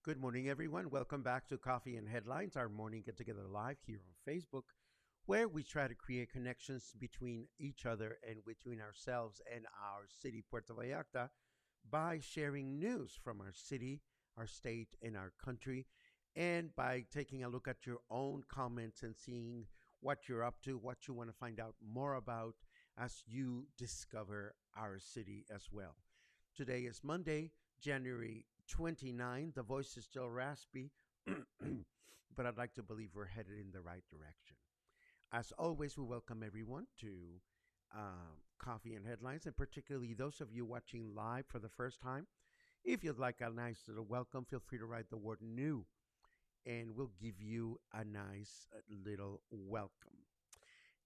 Good morning, everyone. Welcome back to Coffee and Headlines, our morning get together live here on Facebook, where we try to create connections between each other and between ourselves and our city, Puerto Vallarta, by sharing news from our city, our state, and our country, and by taking a look at your own comments and seeing what you're up to, what you want to find out more about as you discover our city as well. Today is Monday, January 29. The voice is still raspy, but I'd like to believe we're headed in the right direction. As always, we welcome everyone to Coffee and Headlines, and particularly those of you watching live for the first time. If you'd like a nice little welcome, feel free to write the word new, and we'll give you a nice little welcome.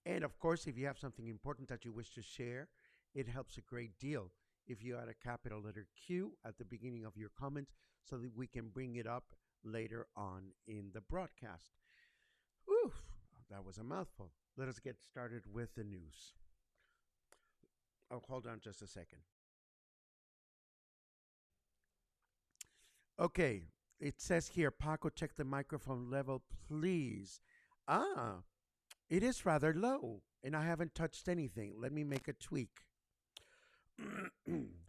And of course, if you have something important that you wish to share, it helps a great deal if you add a capital letter Q at the beginning of your comment so that we can bring it up later on in the broadcast. Oof, that was a mouthful. Let us get started with the news. Oh, hold on just a second. Okay, it says here, Paco, check the microphone level, please. Ah, it is rather low, and I haven't touched anything. Let me make a tweak.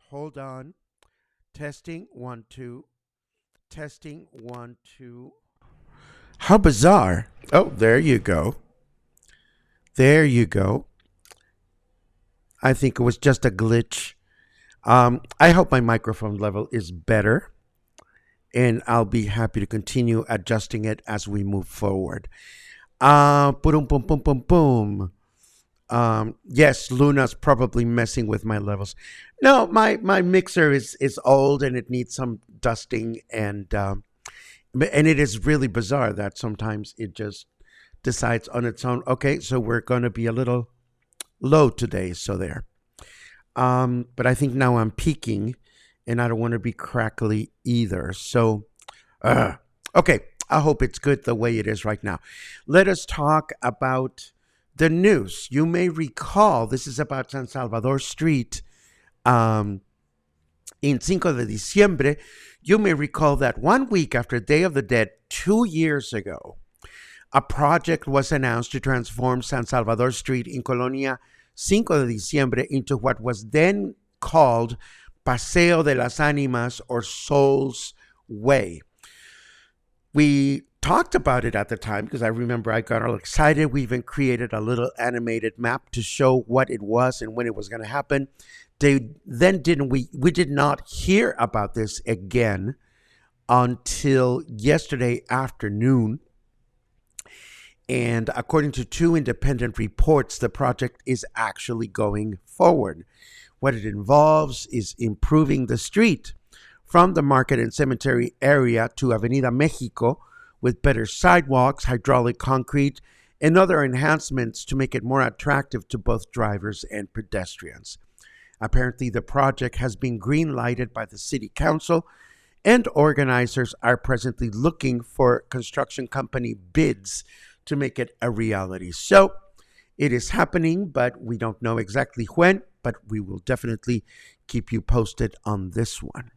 Hold on. Testing, 1, 2. Testing, 1, 2. How bizarre. Oh, there you go. There you go. I think it was just a glitch. I hope my microphone level is better, and I'll be happy to continue adjusting it as we move forward. Boom, boom, boom, boom, boom. Yes, Luna's probably messing with my levels. No, my mixer is old and it needs some dusting, and it is really bizarre that sometimes it just decides on its own. Okay, so we're going to be a little low today, so there. But I think now I'm peaking, and I don't want to be crackly either. So, okay, I hope it's good the way it is right now. Let us talk about the news. You may recall, this is about San Salvador Street in Cinco de Diciembre. You may recall that 1 week after Day of the Dead, 2 years ago, a project was announced to transform San Salvador Street in Colonia Cinco de Diciembre into what was then called Paseo de las Ánimas, or Soul's Way. We talked about it at the time because I remember I got all excited. We even created a little animated map to show what it was and when it was going to happen. We did not hear about this again until yesterday afternoon. And according to 2 independent reports, the project is actually going forward. What it involves is improving the street from the Market and Cemetery area to Avenida Mexico with better sidewalks, hydraulic concrete, and other enhancements to make it more attractive to both drivers and pedestrians. Apparently, the project has been green-lighted by the city council, and organizers are presently looking for construction company bids to make it a reality. So it is happening, but we don't know exactly when, but we will definitely keep you posted on this one.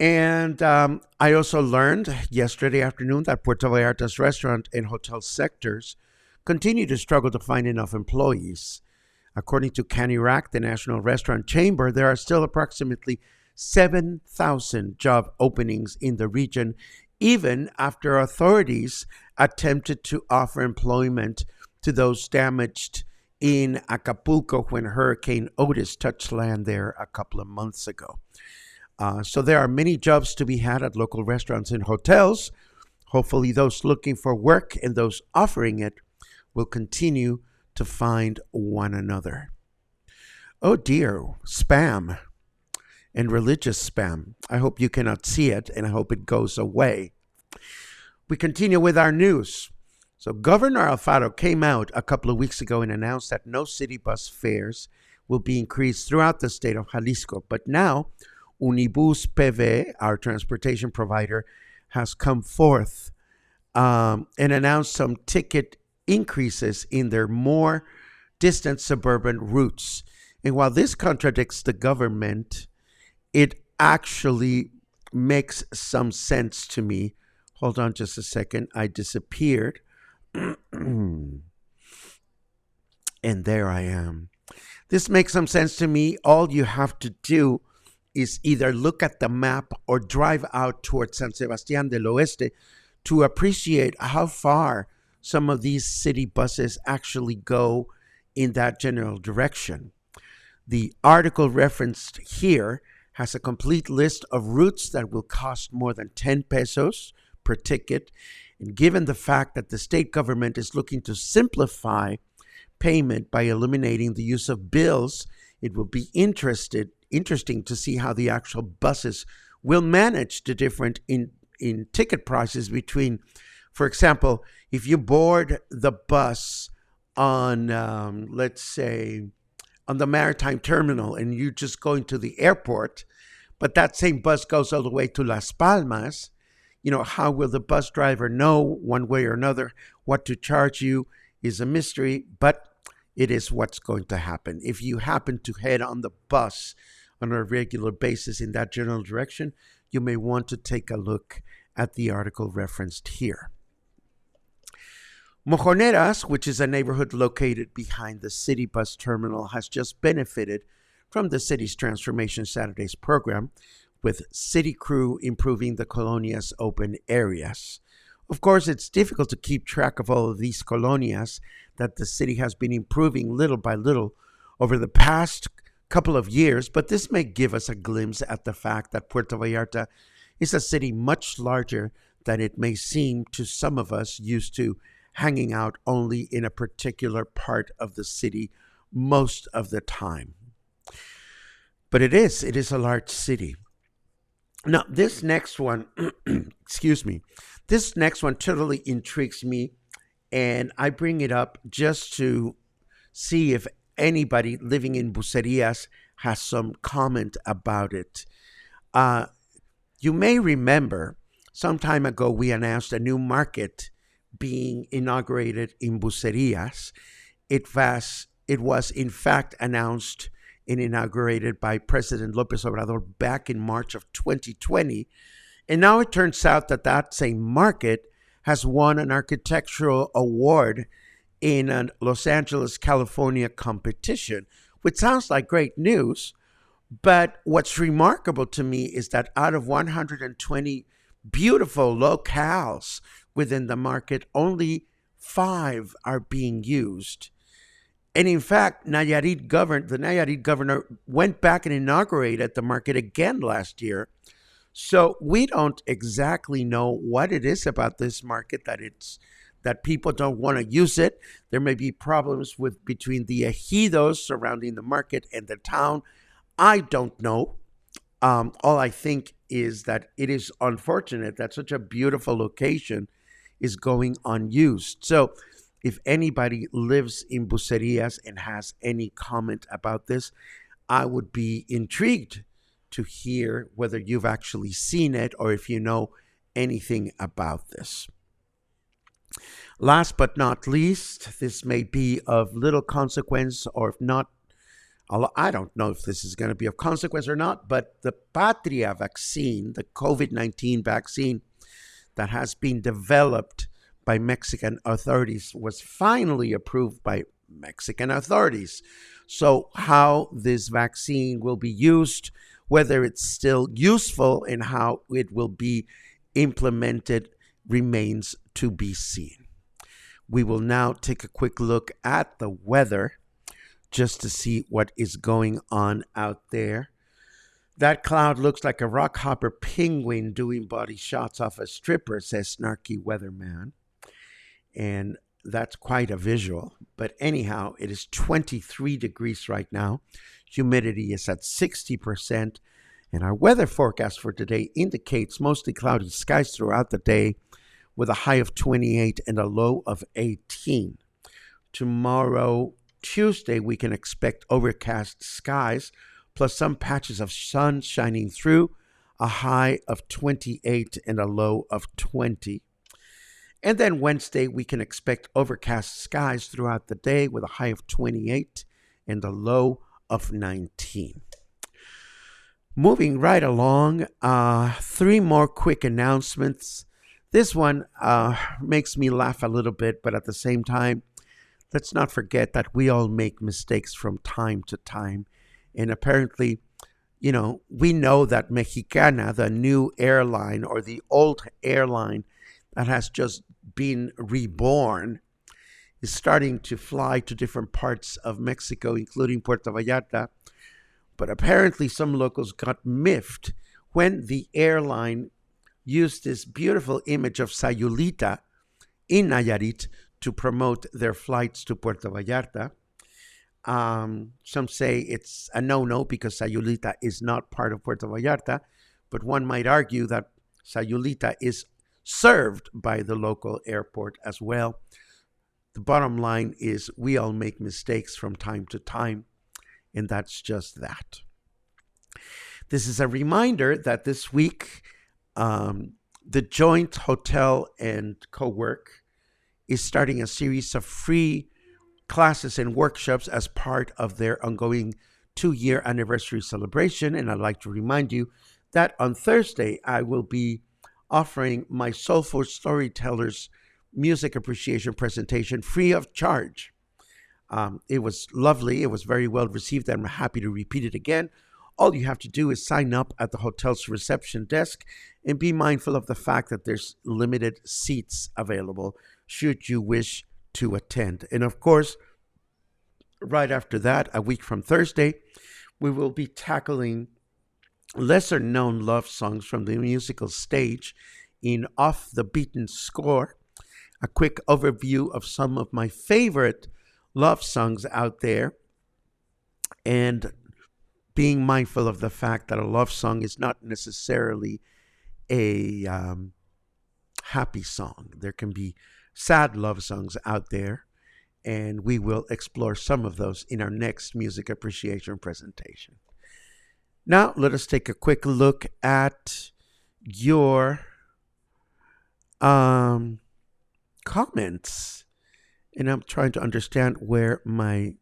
And I also learned yesterday afternoon that Puerto Vallarta's restaurant and hotel sectors continue to struggle to find enough employees. According to CANIRAC, the National Restaurant Chamber, there are still approximately 7,000 job openings in the region, even after authorities attempted to offer employment to those damaged in Acapulco when Hurricane Otis touched land there a couple of months ago. So there are many jobs to be had at local restaurants and hotels. Hopefully those looking for work and those offering it will continue to find one another. Oh dear, spam and religious spam. I hope you cannot see it, and I hope it goes away. We continue with our news. So Governor Alfaro came out a couple of weeks ago and announced that no city bus fares will be increased throughout the state of Jalisco. But now, UNIBUS PV, our transportation provider, has come forth and announced some ticket increases in their more distant suburban routes. And while this contradicts the government, it actually makes some sense to me. Hold on just a second. I disappeared. And there I am. This makes some sense to me. All you have to do is either look at the map or drive out towards San Sebastián del Oeste to appreciate how far some of these city buses actually go in that general direction. The article referenced here has a complete list of routes that will cost more than 10 pesos per ticket. And given the fact that the state government is looking to simplify payment by eliminating the use of bills, it will be interesting to see how the actual buses will manage the difference in ticket prices between, for example, if you board the bus on, let's say, on the maritime terminal and you're just going to the airport, but that same bus goes all the way to Las Palmas, how will the bus driver know one way or another what to charge you is a mystery, but it is what's going to happen. If you happen to head on the bus on a regular basis in that general direction, you may want to take a look at the article referenced here. Mojoneras, which is a neighborhood located behind the city bus terminal, has just benefited from the city's Transformation Saturdays program, with city crew improving the colonia's open areas. Of course, it's difficult to keep track of all of these colonias that the city has been improving little by little over the past couple of years, but this may give us a glimpse at the fact that Puerto Vallarta is a city much larger than it may seem to some of us used to hanging out only in a particular part of the city most of the time. But it is a large city. Now, this next one, this next one totally intrigues me, and I bring it up just to see if anybody living in Bucerías has some comment about it. You may remember some time ago we announced a new market being inaugurated in Bucerías. It was in fact announced and inaugurated by President López Obrador back in March of 2020. And now it turns out that that same market has won an architectural award in a Los Angeles, California competition, which sounds like great news. But what's remarkable to me is that out of 120 beautiful locales within the market, only 5 are being used. And in fact, the Nayarit governor went back and inaugurated the market again last year. So we don't exactly know what it is about this market that people don't want to use it. There may be problems between the ejidos surrounding the market and the town. I don't know. All I think is that it is unfortunate that such a beautiful location is going unused. So if anybody lives in Bucerías and has any comment about this, I would be intrigued to hear whether you've actually seen it or if you know anything about this. Last but not least, this may be of little consequence, or if not, I don't know if this is going to be of consequence or not, but the Patria vaccine, the COVID-19 vaccine that has been developed by Mexican authorities, was finally approved by Mexican authorities. So how this vaccine will be used, whether it's still useful, and how it will be implemented remains to be seen. We will now take a quick look at the weather just to see what is going on out there. That cloud looks like a rockhopper penguin doing body shots off a stripper, says Snarky Weatherman. And that's quite a visual. But anyhow, it is 23 degrees right now. Humidity is at 60%. And our weather forecast for today indicates mostly cloudy skies throughout the day with a high of 28 and a low of 18. Tomorrow, Tuesday, we can expect overcast skies plus some patches of sun shining through, a high of 28 and a low of 20. And then Wednesday, we can expect overcast skies throughout the day with a high of 28 and a low of 19. Moving right along, 3 more quick announcements. This one makes me laugh a little bit, but at the same time, let's not forget that we all make mistakes from time to time. And apparently, we know that Mexicana, the new airline or the old airline that has just been reborn, is starting to fly to different parts of Mexico, including Puerto Vallarta. But apparently some locals got miffed when the airline used this beautiful image of Sayulita in Nayarit to promote their flights to Puerto Vallarta. Some say it's a no-no because Sayulita is not part of Puerto Vallarta, but one might argue that Sayulita is served by the local airport as well. The bottom line is we all make mistakes from time to time, and that's just that. This is a reminder that this week, the Joint Hotel and Co-work is starting a series of free classes and workshops as part of their ongoing 2-year anniversary celebration. And I'd like to remind you that on Thursday, I will be offering my Soulful Storytellers music appreciation presentation free of charge. It was lovely. It was very well received. I'm happy to repeat it again. All you have to do is sign up at the hotel's reception desk and be mindful of the fact that there's limited seats available should you wish to attend. And of course, right after that, a week from Thursday, we will be tackling lesser known love songs from the musical stage in Off the Beaten Score, a quick overview of some of my favorite love songs out there, and being mindful of the fact that a love song is not necessarily a happy song. There can be sad love songs out there, and we will explore some of those in our next music appreciation presentation. Now, let us take a quick look at your comments. And I'm trying to understand where my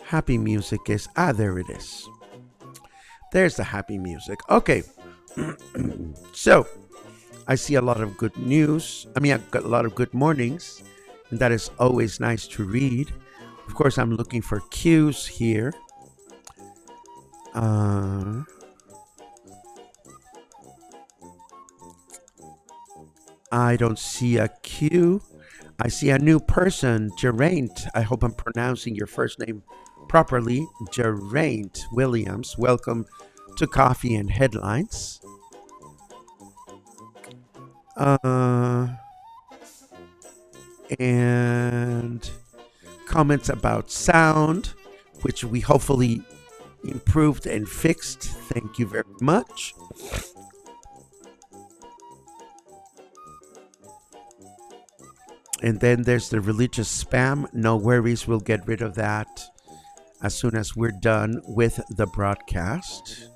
happy music is. There it is. There's the happy music. Okay. So, I see a lot of good news. I've got a lot of good mornings, and that is always nice to read. Of course, I'm looking for cues here. I don't see a cue. I see a new person, Geraint. I hope I'm pronouncing your first name properly. Geraint Williams. Welcome to Coffee and Headlines. And comments about sound, which we hopefully improved and fixed. Thank you very much. And then there's the religious spam. No worries, we'll get rid of that as soon as we're done with the broadcast.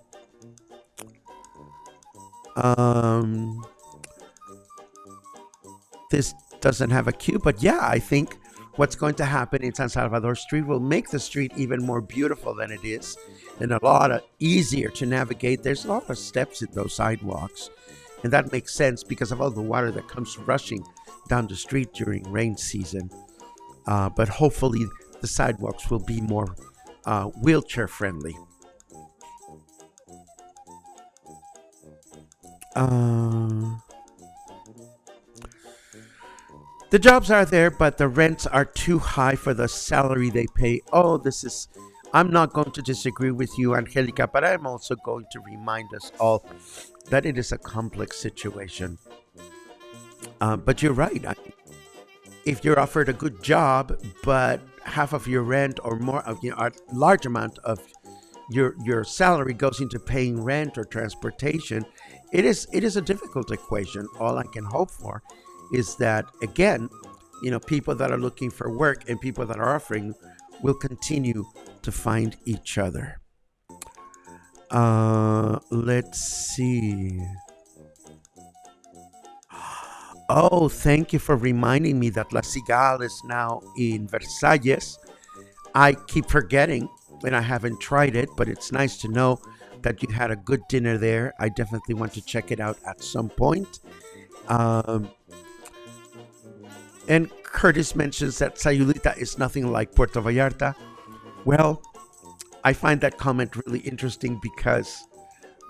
This doesn't have a queue, but yeah, I think what's going to happen in San Salvador Street will make the street even more beautiful than it is and a lot easier to navigate. There's a lot of steps in those sidewalks, and that makes sense because of all the water that comes rushing down the street during rain season. But hopefully the sidewalks will be more wheelchair friendly. The jobs are there, but the rents are too high for the salary they pay. I'm not going to disagree with you, Angelica, but I'm also going to remind us all that it is a complex situation. But you're right. If you're offered a good job, but half of your rent or more of a large amount of your salary goes into paying rent or transportation, it is a difficult equation. All I can hope for is that, again, people that are looking for work and people that are offering will continue to find each other. Let's see. Oh, thank you for reminding me that La Cigale is now in Versalles. I keep forgetting, and I haven't tried it, but it's nice to know that you had a good dinner there. I definitely want to check it out at some point. And Curtis mentions that Sayulita is nothing like Puerto Vallarta. Well, I find that comment really interesting because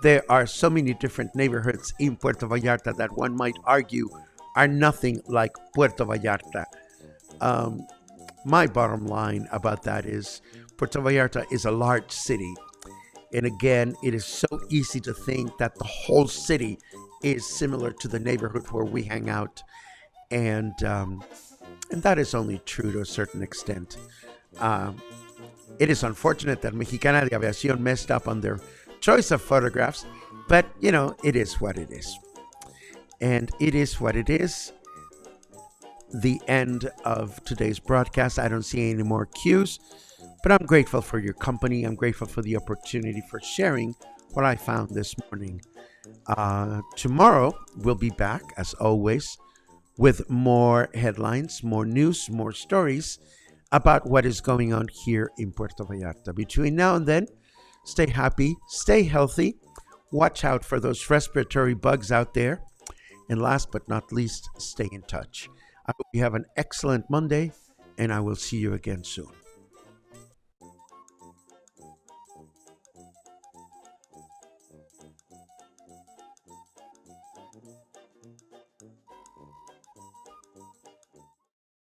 there are so many different neighborhoods in Puerto Vallarta that one might argue are nothing like Puerto Vallarta. My bottom line about that is Puerto Vallarta is a large city. And again, it is so easy to think that the whole city is similar to the neighborhood where we hang out. And that is only true to a certain extent. It is unfortunate that Mexicana de Aviación messed up on their choice of photographs, but, it is what it is. And it is what it is. The end of today's broadcast. I don't see any more cues, but I'm grateful for your company. I'm grateful for the opportunity for sharing what I found this morning. Tomorrow, we'll be back, as always, with more headlines, more news, more stories about what is going on here in Puerto Vallarta. Between now and then, stay happy, stay healthy, watch out for those respiratory bugs out there, and last but not least, stay in touch. I hope you have an excellent Monday, and I will see you again soon.